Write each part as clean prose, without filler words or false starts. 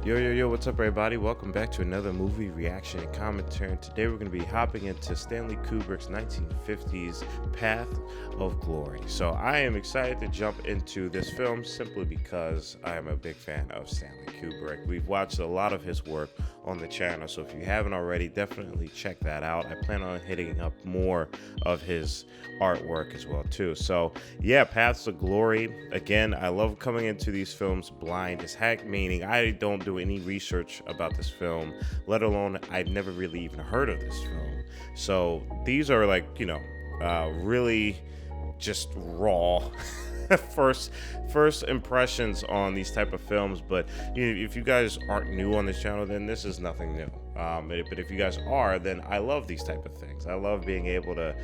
Yo, yo, yo, what's up, everybody? Welcome back to another movie reaction and commentary. And today we're going to be hopping into Stanley Kubrick's 1950s Path of Glory. So I am excited to jump into this film simply because I am a big fan of Stanley Kubrick. We've watched a lot of his work on the channel, so if you haven't already, definitely check that out. I plan on hitting up more of his artwork as well, too. So yeah, Paths of Glory. Again, I love coming into these films blind as heck, meaning I don't do any research about this film, let alone I'd never really even heard of this film. So these are like, really just raw first impressions on these type of films. But if you guys aren't new on this channel, then this is nothing new. But if you guys are, then I love these type of things. I love being able to,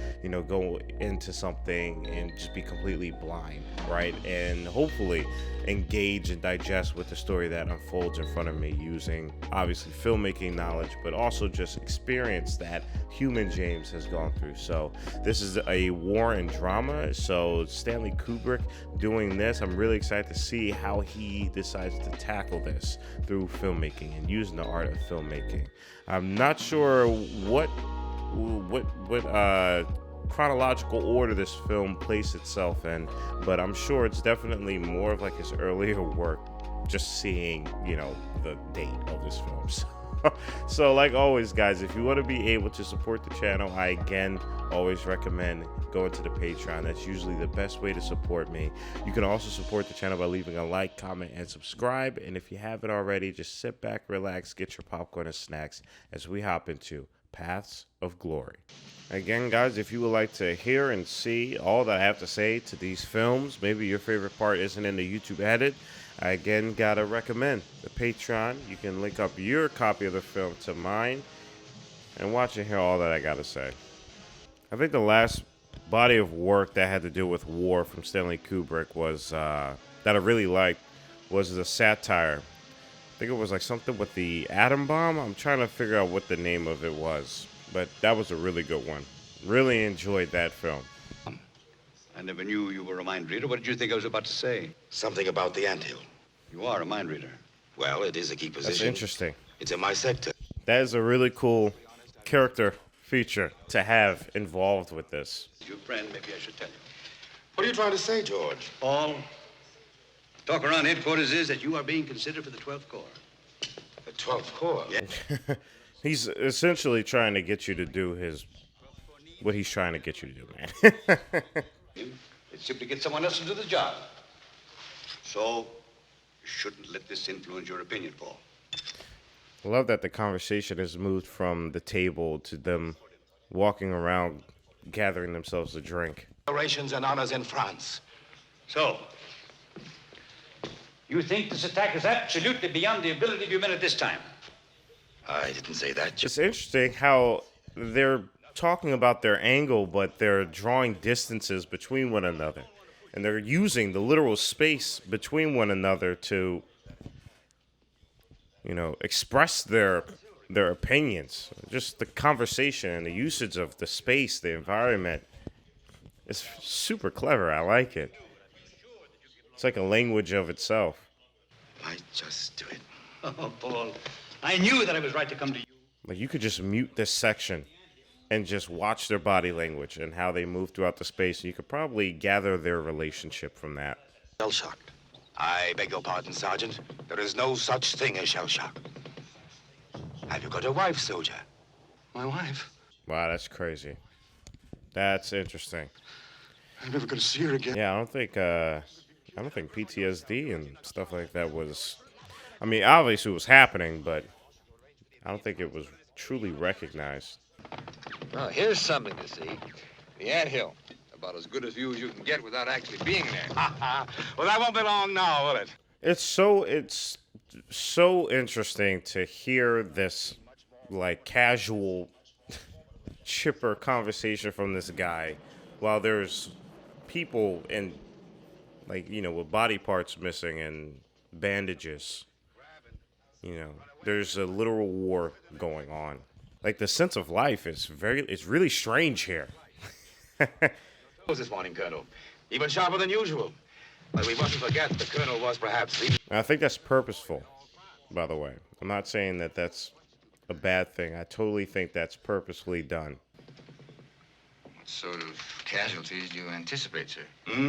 go into something and just be completely blind, right? And hopefully engage and digest with the story that unfolds in front of me using, obviously, filmmaking knowledge, but also just experience that human James has gone through. So this is a war and drama. So Stanley Kubrick doing this, I'm really excited to see how he decides to tackle this through filmmaking and using the art of filmmaking. I'm not sure what chronological order this film placed itself in, but I'm sure it's definitely more of like his earlier work, just seeing, the date of this film. So like always, guys, if you want to be able to support the channel, I again always recommend going to the Patreon. That's usually the best way to support me. You can also support the channel by leaving a like, comment, and subscribe. And if you haven't already, just sit back, relax, get your popcorn and snacks as we hop into Paths of Glory. Again, guys, if you would like to hear and see all that I have to say to these films, maybe your favorite part isn't in the YouTube edit, I again gotta recommend the Patreon. You can link up your copy of the film to mine and watch and hear all that I gotta say. I think the last body of work that had to do with war from Stanley Kubrick was that I really liked was the satire. I think it was like something with the atom bomb. I'm trying to figure out what the name of it was, but that was a really good one. Really enjoyed that film. I never knew you were a mind reader. What did you think I was about to say? Something about the anthill. You are a mind reader. Well, it is a key position. That's interesting. It's in my sector. That is a really cool character feature to have involved with this. Your friend, maybe I should tell you. What are you trying to say, George? Paul, talk around headquarters is that you are being considered for the 12th Corps. The 12th Corps? Yeah. He's essentially trying to get you to do what he's trying to get you to do, man. It's simply get someone else to do the job. So, you shouldn't let this influence your opinion, Paul. I love that the conversation has moved from the table to them walking around, gathering themselves a drink. Decorations and honors in France. So, you think this attack is absolutely beyond the ability of your men at this time? I didn't say that, George. It's interesting how they're talking about their angle, but they're drawing distances between one another. And they're using the literal space between one another to, express their opinions. Just the conversation and the usage of the space, the environment. It's super clever. I like it. It's like a language of itself. Might just do it. Oh, Paul, I knew that I was right to come to you. Like, you could just mute this section and just watch their body language and how they move throughout the space. You could probably gather their relationship from that. Shell shock. I beg your pardon, Sergeant. There is no such thing as shell shock. Have you got a wife, soldier? My wife? Wow, that's crazy. That's interesting. I'm never going to see her again. Yeah, I don't think PTSD and stuff like that was. I mean, obviously it was happening, but I don't think it was truly recognized. Well, here's something to see. The anthill. About as good a view as you can get without actually being there. Well, that won't be long now, will it? It's so interesting to hear this, like, casual, chipper conversation from this guy while there's people in, like, with body parts missing and bandages. There's a literal war going on. Like, the sense of life is it's really strange here. This morning, Colonel. Even sharper than usual. But we mustn't forget the Colonel was perhaps the... I think that's purposeful. by the way. I'm not saying that that's a bad thing. I totally think that's purposefully done. What sort of casualties do you anticipate, sir?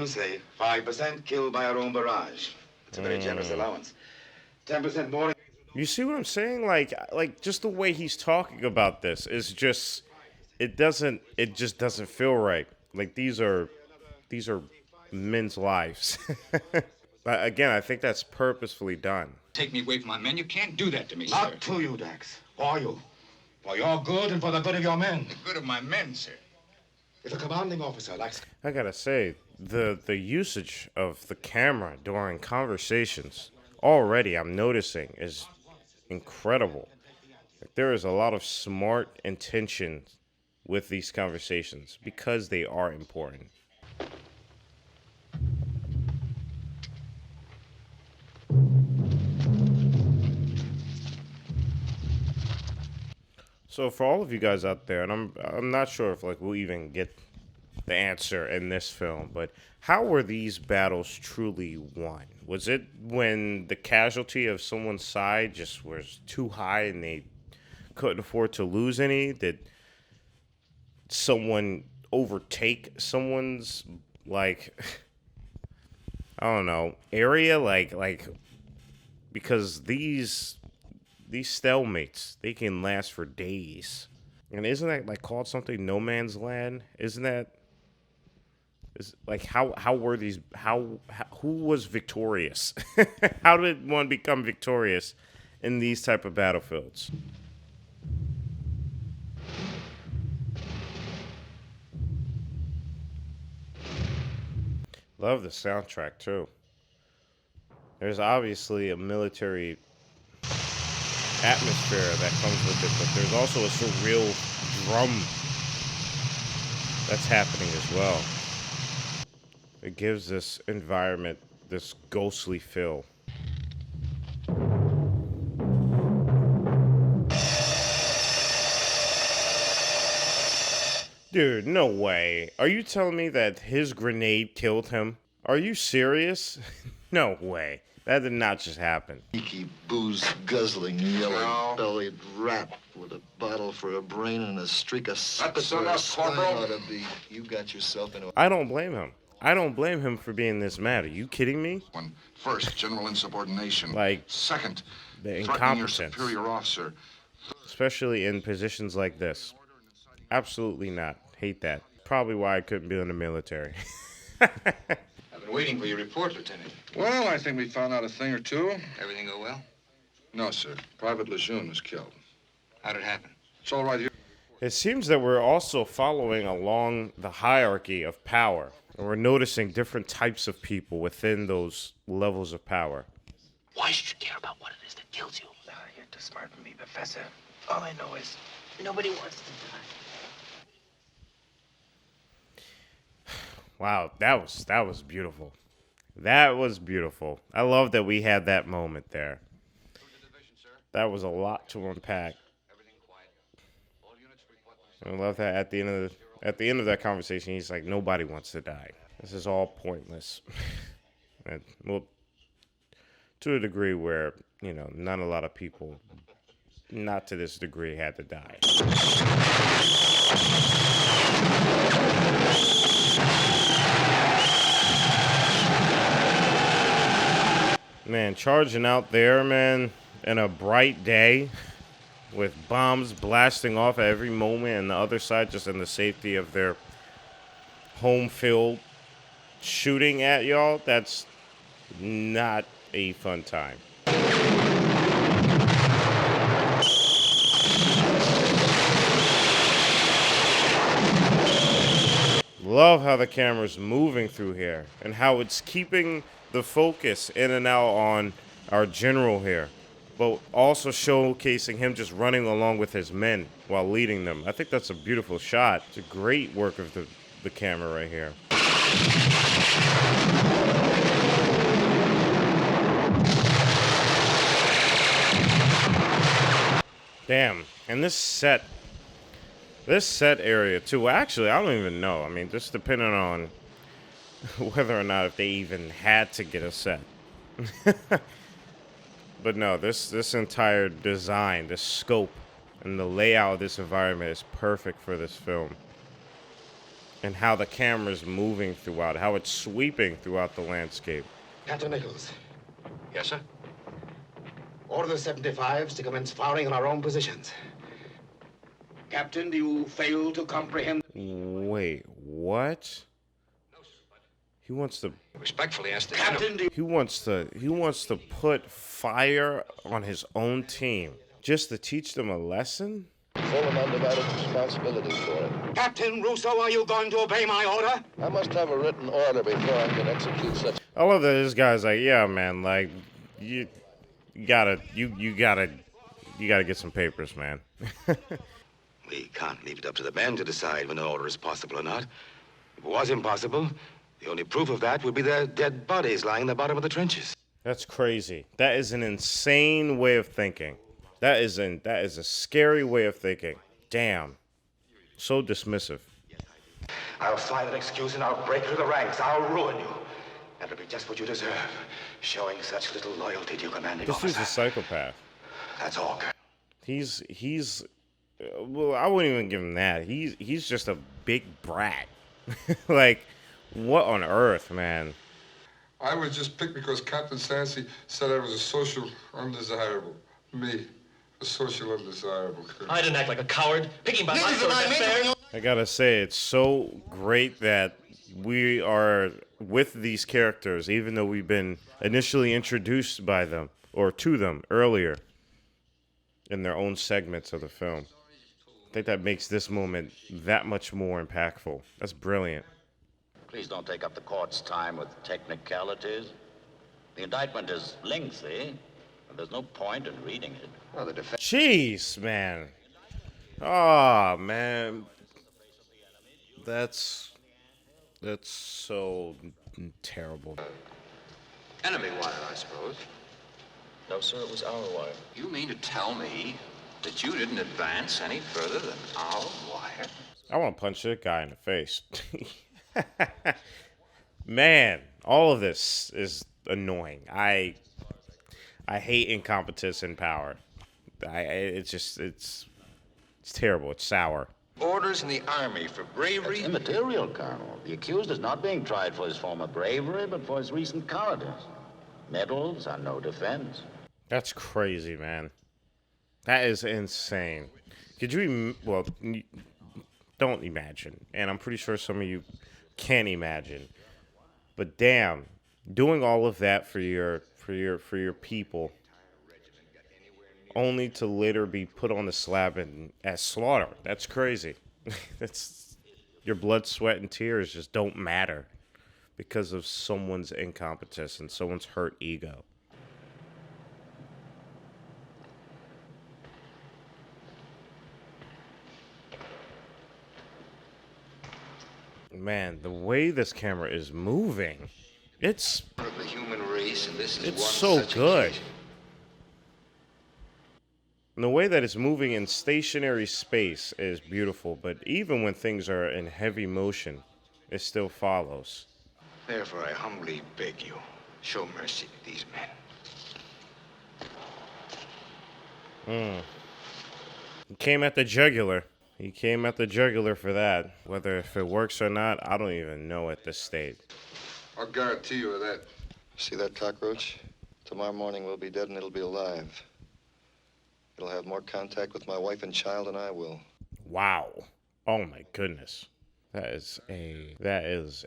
Say 5% killed by our own barrage. It's a very generous allowance. 10% more. You see what I'm saying? Like just the way he's talking about this is just it just doesn't feel right. Like these are men's lives. But again, I think that's purposefully done. Take me away from my men. You can't do that to me, sir. Not to you, Dax. For you. For your good and for the good of your men. The good of my men, sir. If a commanding officer likes... I gotta say, the usage of the camera during conversations already I'm noticing is incredible. Like, there is a lot of smart intention with these conversations because they are important. So for all of you guys out there, and I'm not sure if like we'll even get the answer in this film, but how were these battles truly won? Was it when the casualty of someone's side just was too high and they couldn't afford to lose any? Did someone overtake someone's, like, I don't know, area? Like because these stalemates, they can last for days. And isn't that like called something no man's land? Isn't that like how were these how who was victorious? How did one become victorious in these type of battlefields? Love the soundtrack too. There's obviously a military atmosphere that comes with it, but there's also a surreal drum that's happening as well. It gives this environment this ghostly feel. Dude, no way. Are you telling me that his grenade killed him? Are you serious? No way. That did not just happen. Cheeky, booze-guzzling, yellow-bellied rat with a bottle for a brain and a streak of spit That's where a enough, spine Corporal. ought to be. You got yourself into a... I don't blame him. I don't blame him for being this mad. Are you kidding me? One, first, general insubordination. Like, second, the threatening your incompetence. superior officer. Especially in positions like this. Absolutely not. Hate that. Probably why I couldn't be in the military. I've been waiting for your report, Lieutenant. Well, I think we found out a thing or two. Everything go well? No, sir. Private Lejeune was killed. How'd it happen? It's all right here. It seems that we're also following along the hierarchy of power. And we're noticing different types of people within those levels of power. Why should you care about what it is that kills you? You're too smart for me, Professor. All I know is nobody wants to die. Wow, that was beautiful. That was beautiful. I love that we had that moment there. That was a lot to unpack. I love that at the end of that conversation, he's like, nobody wants to die. This is all pointless. And, well, to a degree where, you know, not a lot of people, not to this degree, had to die. Man, charging out there, man, in a bright day with bombs blasting off at every moment, and the other side just in the safety of their home field shooting at y'all, that's not a fun time. Love how the camera's moving through here and how it's keeping the focus in and out on our general here, but also showcasing him just running along with his men while leading them. I think that's a beautiful shot. It's a great work of the camera right here. Damn, and this set area too, actually, I don't even know. I mean, just depending on whether or not if they even had to get a set. But But no, this entire design, the scope, and the layout of this environment is perfect for this film. And how the camera's moving throughout, how it's sweeping throughout the landscape. Captain Nichols, Yes, sir? order the 75s to commence firing on our own positions. Captain, do you fail to comprehend? Wait, what? He wants to Respectfully ask the Captain, do you... he wants to put fire on his own team just to teach them a lesson? Full and undivided responsibility for it. Captain Russo, are you going to obey my order? I must have a written order before I can execute such. I love that this guy's like, yeah, man, like you gotta get some papers, man. We can't leave it up to the men to decide when an order is possible or not. If it was impossible, the only proof of that would be their dead bodies lying in the bottom of the trenches. That's crazy. That is an insane way of thinking. That is a scary way of thinking. Damn. So dismissive. I'll find an excuse and I'll break through the ranks. I'll ruin you. That'll be just what you deserve, showing such little loyalty to your commanding This officer. dude's a psychopath. That's all, Colonel. He's well, I wouldn't even give him that. He's just a big brat. Like, what on earth, man? I was just picked because Captain Sancy said I was a social undesirable. Me, a social undesirable. I didn't act like a coward. Picking by my sword, that's fair. I gotta say, it's so great that we are with these characters, even though we've been initially introduced by them or to them earlier in their own segments of the film. I think that makes this moment that much more impactful. That's brilliant. Please don't take up the court's time with technicalities. The indictment is lengthy, and there's no point in reading it. Well, the defense... Jeez, man. Oh, man. That's so terrible. Enemy wire, I suppose. No, sir, it was our wire. You mean to tell me that you didn't advance any further than our wire? I want to punch that guy in the face. Man, all of this is annoying. I hate incompetence in power. It's terrible. It's sour. Orders in the Army for bravery? It's immaterial, Colonel. The accused is not being tried for his former bravery, but for his recent cowardice. Medals are no defense. That's crazy, man. That is insane. Could you, don't imagine, and I'm pretty sure some of you can imagine. But damn, doing all of that for your people, only to later be put on the slab and as slaughter. That's crazy. That's your blood, sweat, and tears just don't matter because of someone's incompetence and someone's hurt ego. Man, the way this camera is moving, it's Of the human race, and this is it's one so such good. occasion. And the way that it's moving in stationary space is beautiful, but even when things are in heavy motion, it still follows. Therefore, I humbly beg you, show mercy to these men. He came at the jugular. He came at the jugular for that. Whether if it works or not, I don't even know at this state. I'll guarantee you that. See that cockroach? Tomorrow morning we'll be dead and it'll be alive. It'll have more contact with my wife and child than I will. Wow. Oh my goodness. That is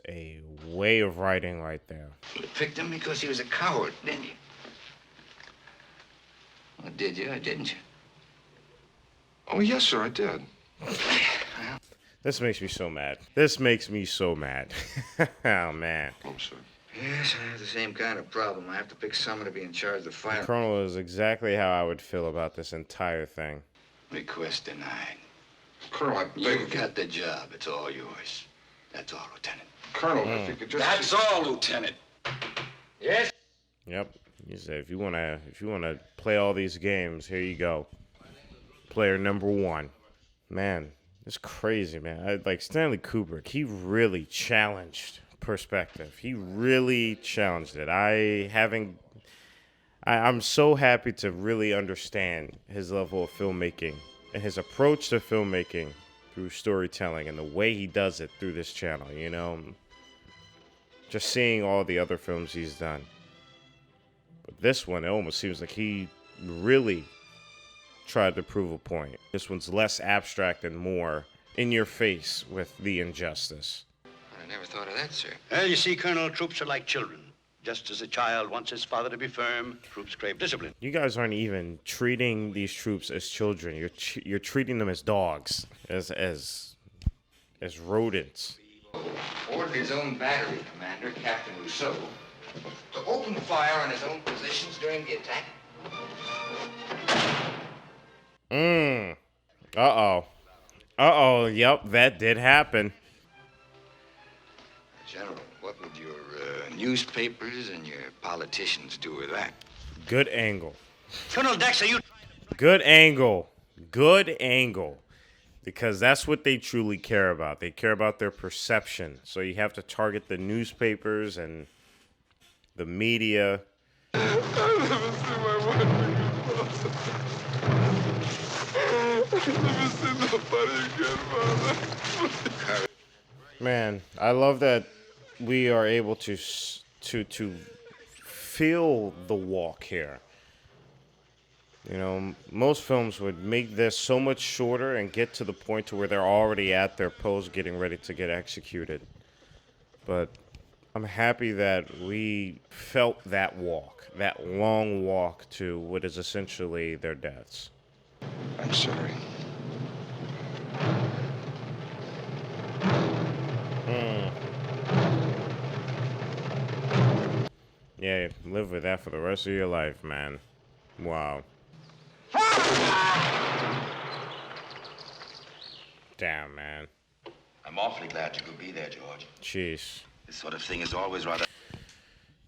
a way of writing right there. You picked him because he was a coward, didn't you? Well, did you or didn't you? Oh, yes, sir, I did. This makes me so mad. This makes me so mad. Oh man. Oh, sir. Yes, I have the same kind of problem. I have to pick someone to be in charge of the fire. Colonel is exactly how I would feel about this entire thing. Request denied. Colonel, I You beg you. got the job. It's all yours. That's all, Lieutenant. Colonel, if you could just... That's all, Lieutenant. Yes? Yep. You say if you wanna play all these games, here you go. Player number 1. Man, it's crazy, man. Like Stanley Kubrick, he really challenged perspective. He really challenged it. I'm so happy to really understand his level of filmmaking and his approach to filmmaking through storytelling and the way he does it through this channel, you know? Just seeing all the other films he's done. But this one, it almost seems like he really tried to prove a point. This one's less abstract and more in your face with the injustice. I never thought of that, sir. Well, you see, Colonel, troops are like children. Just as a child wants his father to be firm, troops crave discipline. You guys aren't even treating these troops as children. You're treating them as dogs, as rodents. Ordered his own battery commander, Captain Rousseau, to open fire on his own positions during the attack. Uh-oh. Yep, that did happen. General, what would your newspapers and your politicians do with that? Good angle. Colonel Dexter, you... Good angle. Good angle. Because that's what they truly care about. They care about their perception. So you have to target the newspapers and the media. Man, I love that we are able to feel the walk here. You know, most films would make this so much shorter and get to the point to where they're already at their post getting ready to get executed. But I'm happy that we felt that walk, that long walk to what is essentially their deaths. I'm sorry. Yeah, live with that for the rest of your life, man. Wow. Damn, man. I'm awfully glad you could be there, George. Jeez. This sort of thing is always rather...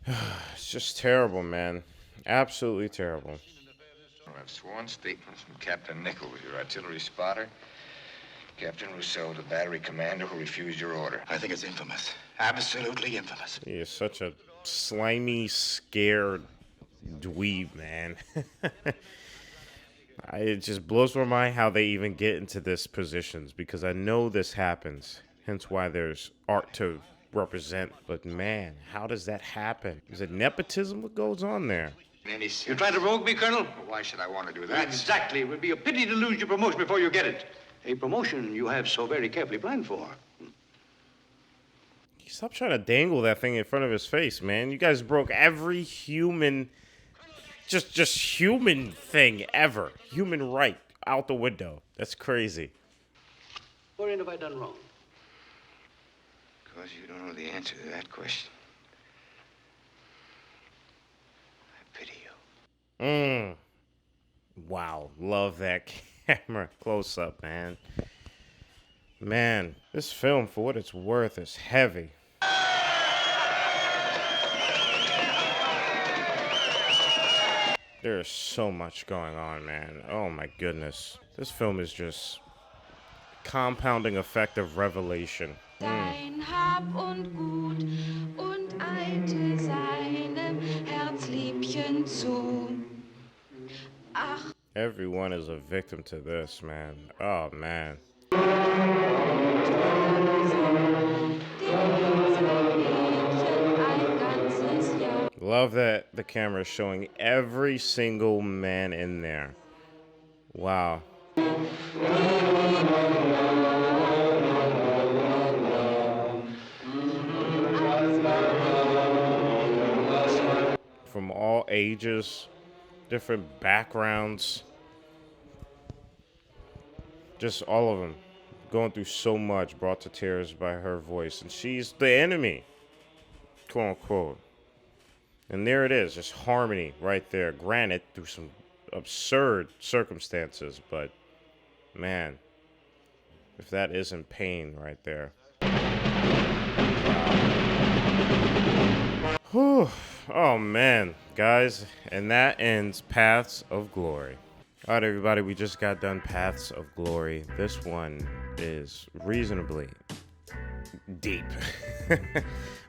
It's just terrible, man. Absolutely terrible. I have sworn statements from Captain Nichols, your artillery spotter, Captain Rousseau, the battery commander who refused your order. I think it's infamous. Absolutely infamous. He is such a slimy, scared dweeb, man. It just blows my mind how they even get into this positions, because I know this happens, hence why there's art to represent. But man, how does that happen? Is it nepotism? What goes on there? You trying to rogue me, Colonel? Why should I want to do that? Exactly. It would be a pity to lose your promotion before you get it. A promotion you have so very carefully planned for. Stop trying to dangle that thing in front of his face, man. You guys broke every human, just human thing ever. Human right out the window. That's crazy. Wherein have I done wrong? Because you don't know the answer to that question. I pity you. Wow, love that camera close up, man. Man, this film, for what it's worth, is heavy. There's so much going on, man. Oh my goodness. This film is just compounding effect of revelation. Dein Hab und Gut und eilte seinem Herzliebchen zu. Ach. Everyone is a victim to this, man. Oh, man. Love that the camera is showing every single man in there. Wow. From all ages, different backgrounds, just all of them going through so much, brought to tears by her voice. And she's the enemy, quote unquote. And there it is, just harmony right there. Granted, through some absurd circumstances, but man, if that isn't pain right there. Whew. Oh man, guys, and that ends Paths of Glory. All right, everybody, we just got done Paths of Glory. This one is reasonably deep.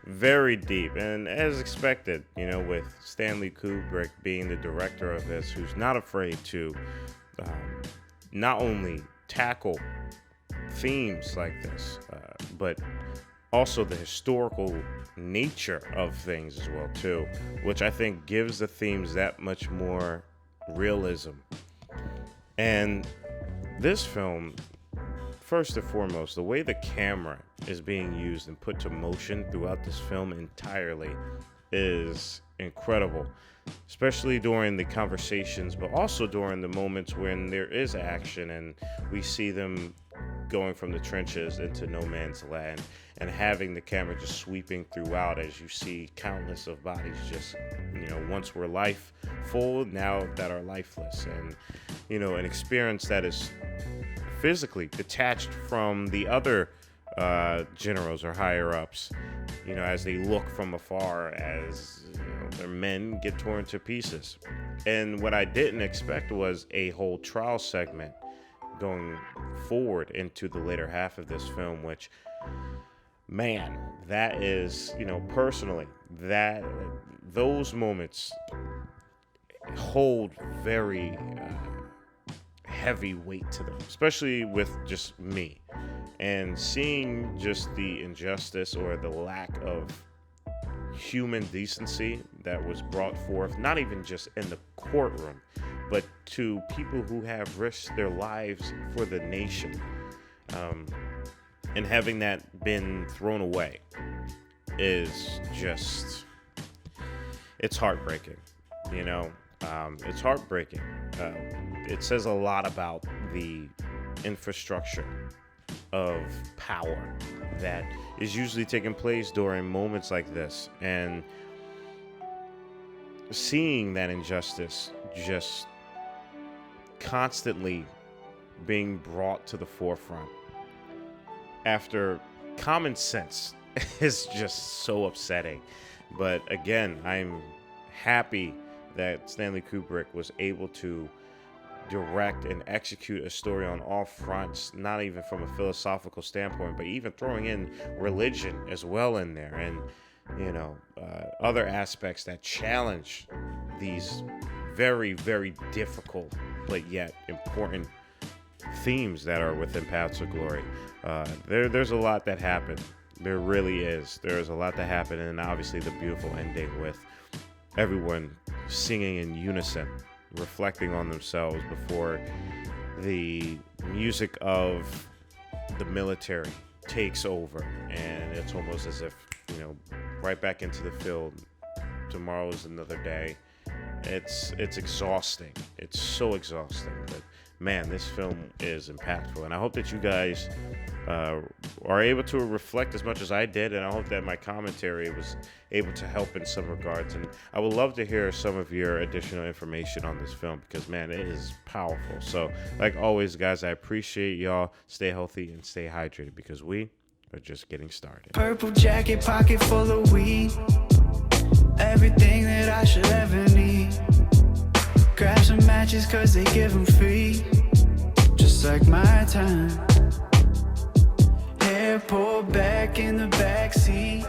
Very deep. And as expected, you know, with Stanley Kubrick being the director of this, who's not afraid to not only tackle themes like this, but also the historical nature of things as well too, which I think gives the themes that much more realism. And this film, first and foremost, the way the camera is being used and put to motion throughout this film entirely is incredible, especially during the conversations, but also during the moments when there is action and we see them going from the trenches into no man's land and having the camera just sweeping throughout as you see countless of bodies just, you know, once were life full, now that are lifeless. And, you know, an experience that is physically detached from the other generals or higher ups, you know, as they look from afar as, you know, their men get torn to pieces. And what I didn't expect was a whole trial segment going forward into the later half of this film, which, man, that is, you know, personally, that those moments hold very heavy weight to them, especially with just me. And seeing just the injustice or the lack of human decency that was brought forth, not even just in the courtroom, but to people who have risked their lives for the nation, and having that been thrown away is just, it's heartbreaking, you know. It's heartbreaking. It says a lot about the infrastructure of power that is usually taking place during moments like this, and seeing that injustice just constantly being brought to the forefront after common sense is just so upsetting. But again, I'm happy that Stanley Kubrick was able to direct and execute a story on all fronts, not even from a philosophical standpoint, but even throwing in religion as well in there, and, you know, other aspects that challenge these very, very difficult but yet important themes that are within Paths of Glory. There's a lot that happened. There really is. There's a lot that happened, and obviously the beautiful ending with everyone singing in unison, reflecting on themselves before the music of the military takes over, and it's almost as if, you know, right back into the field. Tomorrow is another day. It's exhausting. It's so exhausting, but man, this film is impactful, and I hope that you guys are able to reflect as much as I did, and I hope that my commentary was able to help in some regards. And I would love to hear some of your additional information on this film, because man, it is powerful. So like always, guys, I appreciate y'all. Stay healthy and stay hydrated, because we are just getting started. Purple jacket, pocket full of weed, everything that I should ever need. Grab some matches cause they give them free, just like my time. Hair pulled back in the backseat,